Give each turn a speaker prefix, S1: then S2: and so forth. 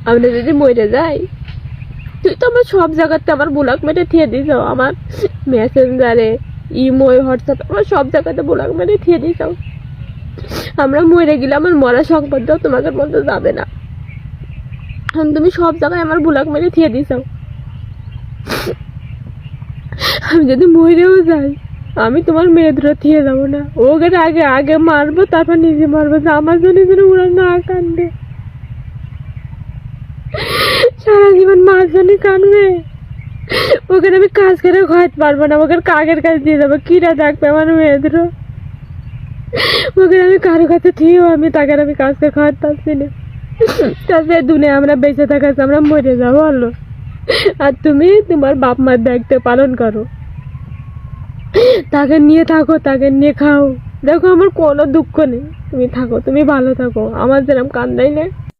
S1: আমরা যদি মরে যাই, তুই তো আমার সব জায়গাতে আমার ব্লক মেরে থিয়ে দিস, আমার মেসেঞ্জারে, ইমো, হোয়াটসঅ্যাপ, আমার সব জায়গাতে ব্লক মেরে থিয়ে দিস। আমরা মরে গেলে আমার মরা সংবাদটাও তোমাকে বলতে যাবে না। তুমি সব জায়গায় আমার ব্লক মেরে থিয়ে দিস। আমি যদি মরেও যাই, আমি তোমার মেয়েদের থিয়ে যাবো না। ওকে আগে আগে মারবো, তারপর নিজে মারবো, যে আমার জন্য যেন ওরা না কান্দে। সারা জীবন মার জন্য কানবে। ওকে আমি কাজ করে খাওয়াতে পারবো না, ওকে কাকের কাজ দিয়ে যাবো, কিরা ডাকবে আমার মেয়েদের। ওকে আমি কারো কাছে থিয়েও আমি তাকে আমি কাজ করে খাওয়াতে পারছি না। তাছাড়া দুনিয়া আমরা বেঁচে থাকাছে, আমরা মরে যাবো হলো। আর তুমি তোমার বাপ মার দায়িত্ব পালন করো, তাকে নিয়ে থাকো, তাকে নিয়ে খাও। দেখো আমার কোনো দুঃখ নেই, তুমি থাকো, তুমি ভালো থাকো, আমার যেরকম কান্দাই নেই।